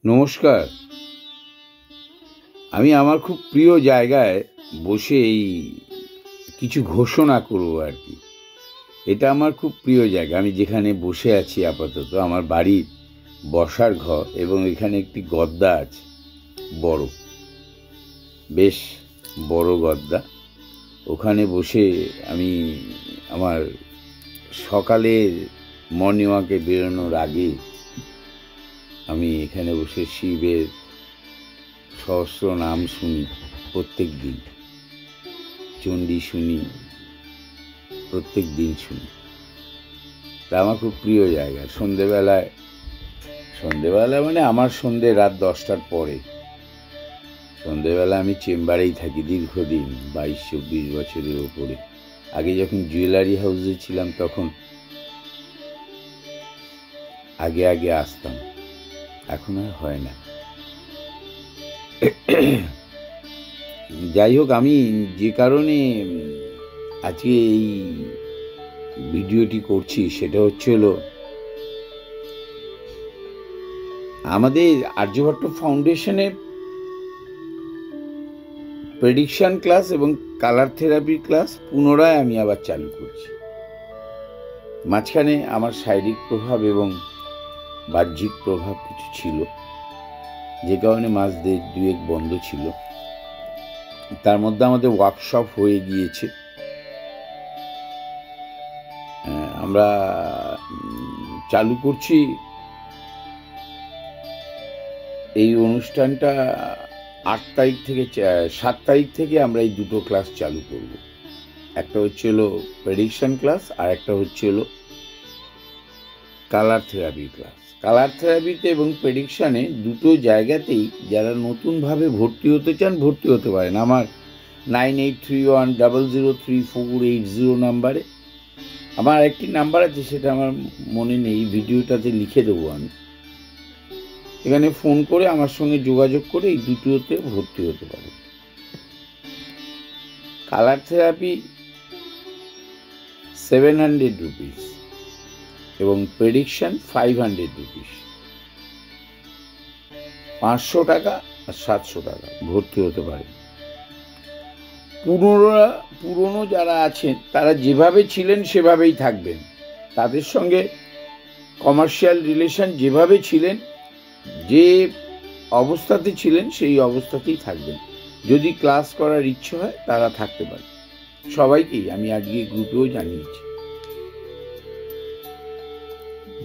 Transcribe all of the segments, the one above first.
নমস্কার। আমি আমার খুব প্রিয় জায়গায় বসে এই কিছু ঘোষণা করব আর কি। এটা আমার খুব প্রিয় জায়গা। আমি যেখানে বসে আছি আপাতত আমার বাড়ির বসার ঘর, এবং এখানে একটি গদ্দা আছে, বড়, বেশ বড় গদ্দা। ওখানে বসে আমি আমার সকালের মর্নিং ওয়াকে বেরোনোর আগে আমি এখানে বসে শিবের সহস্র নাম শুনি প্রত্যেক দিন, চণ্ডী শুনি, প্রত্যেক দিন শুনি। তা আমার খুব প্রিয় জায়গা। সন্ধেবেলায় মানে আমার সন্ধে রাত 10টার পরে, সন্ধেবেলা আমি চেম্বারেই থাকি দীর্ঘদিন, 22-24 বছরের ওপরে। আগে যখন জুয়েলারি হাউসে ছিলাম তখন আগে আসতাম, এখন আর হয় না। যাই হোক, আমি যে কারণে আজকে এই ভিডিওটি করছি সেটা হলো আমাদের আর্যভট্ট ফাউন্ডেশনের প্রেডিকশন ক্লাস এবং কালার থেরাপি ক্লাস পুনরায় আমি আবার চালু করছি। মাঝখানে আমার শারীরিক প্রভাব এবং বাহ্যিক প্রভাব কিছু ছিল, যে কারণে মাস দুয়েক বন্ধ ছিল। তার মধ্যে আমাদের ওয়ার্কশপ হয়ে গিয়েছে। আমরা চালু করছি এই অনুষ্ঠানটা 8 তারিখ থেকে 7 তারিখ থেকে আমরা এই দুটো ক্লাস চালু করব। একটা হলো প্রেডিকশন ক্লাস, আর একটা হলো কালার থেরাপি ক্লাস। কালার থেরাপিতে এবং প্রেডিকশানে দুটো জায়গাতেই যারা নতুনভাবে ভর্তি হতে চান ভর্তি হতে পারেন। আমার 9831003480 নাম্বারে, আমার একটি নাম্বার আছে, সেটা আমার মনে নেই, ভিডিওটাতে লিখে দেবো আমি। এখানে ফোন করে আমার সঙ্গে যোগাযোগ করে এই দুটোতে ভর্তি হতে পারে। কালার থেরাপি 700 রুপিস এবং প্রেডিকশন 500 রুপিস, 500 টাকা আর 700 টাকা ভর্তি হতে পারে। পুরনো যারা আছেন তারা যেভাবে ছিলেন সেভাবেই থাকবেন, তাদের সঙ্গে কমার্শিয়াল রিলেশন যেভাবে ছিলেন, যে অবস্থাতে ছিলেন সেই অবস্থাতেই থাকবেন। যদি ক্লাস করার ইচ্ছে হয় তারা থাকতে পারে। সবাইকেই আমি আজকে গ্রুপেও জানিয়েছি।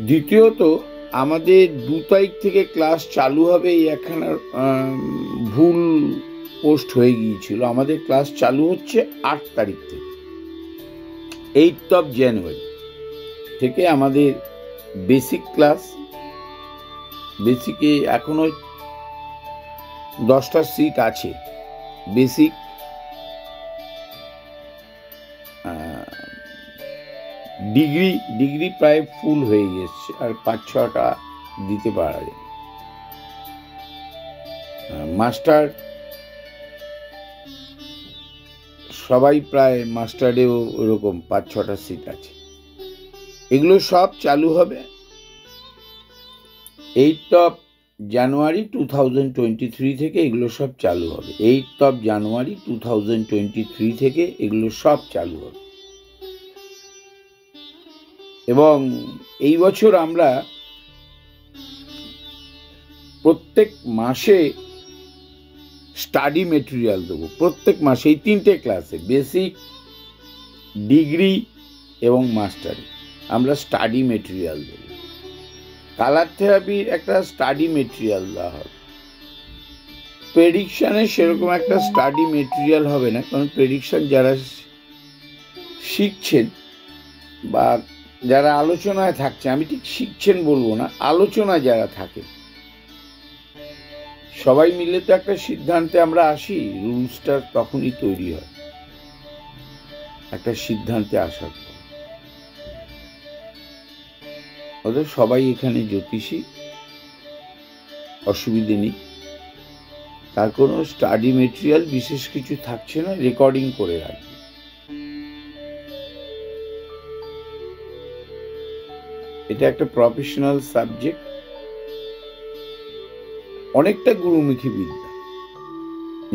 দ্বিতীয়ত, আমাদের 2 তারিখ থেকে ক্লাস চালু হবে। এই একখানা ভুল পোস্ট হয়ে গিয়েছিল। আমাদের ক্লাস চালু হচ্ছে 8 তারিখ থেকে, 8th of January থেকে আমাদের বেসিক ক্লাস। বেসিকে এখনো 10টা সিট আছে। বেসিক ডিগ্রি প্রায় ফুল হয়ে গেছে, আর 5-6টা দিতে পারা যায়। মাস্টার সবাই প্রায় মাস্টারেও ওরকম 5-6টা সিট আছে। এগুলো সব চালু হবে 8th of January 2023 থেকে। এগুলো সব চালু হবে 8th of January 2023 থেকে। এগুলো সব চালু হবে। এবং এই বছর আমরা প্রত্যেক মাসে স্টাডি মেটেরিয়াল দেবো। প্রত্যেক মাসে এই 3টে ক্লাসে, বেসিক, ডিগ্রি এবং মাস্টারে, আমরা স্টাডি মেটেরিয়াল দেবো। কালার থেরাপির একটা স্টাডি মেটেরিয়াল দেওয়া হবে। প্রেডিকশানে সেরকম একটা স্টাডি মেটেরিয়াল হবে না, কারণ প্রেডিকশান যারা শিখছেন বা যারা আলোচনায় থাকছে, আমি ঠিক শিখছেন বলবো না, আলোচনায় যারা থাকে, সবাই মিলে তো একটা সিদ্ধান্তে আমরা আসি। রুলসটা তখনই তৈরি হয় একটা সিদ্ধান্তে আসার পর। অতএব সবাই এখানে জ্যোতিষী, অসুবিধে নেই। তার কোনো স্টাডি মেটেরিয়াল বিশেষ কিছু থাকছে না, রেকর্ডিং করে রাখবে। এটা একটা প্রফেশনাল সাবজেক্ট। অনেকটা গুরুমুখী বিদ্যা,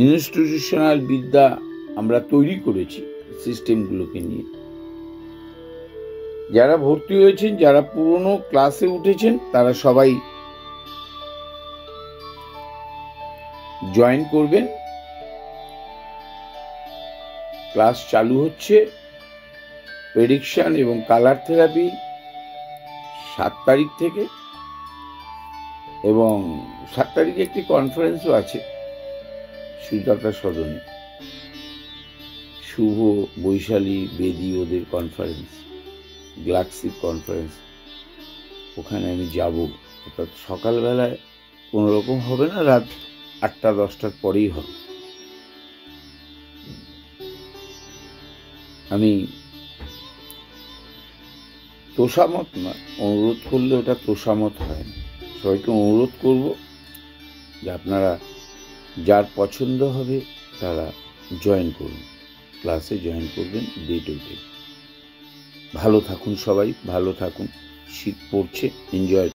ইনস্টিটিউশনাল বিদ্যা আমরা তৈরি করেছি সিস্টেমগুলোকে নিয়ে। যারা ভর্তি হয়েছেন, যারা পুরনো ক্লাসে উঠেছেন, তারা সবাই জয়েন করবেন। ক্লাস চালু হচ্ছে। প্রেডিকশন এবং কালার থেরাপি 7 তারিখ থেকে, এবং 7 তারিখে একটি কনফারেন্সও আছে সুজাতা সদনে, শুভ, বৈশালী, বেদি ওদের কনফারেন্স, গ্যালাক্সি কনফারেন্স। ওখানে আমি যাব। অর্থাৎ সকালবেলায় কোনো রকম হবে না, রাত 8টা-10টার পরেই হবে। আমি তোষামত না, অনুরোধ করলে ওটা তোষামত হয় না। সবাইকে অনুরোধ করব যে আপনারা যার পছন্দ হবে তারা জয়েন করুন, ক্লাসে জয়েন করবেন ডে টু ডে। ভালো থাকুন সবাই, ভালো থাকুন। শীত পড়ছে, এনজয়।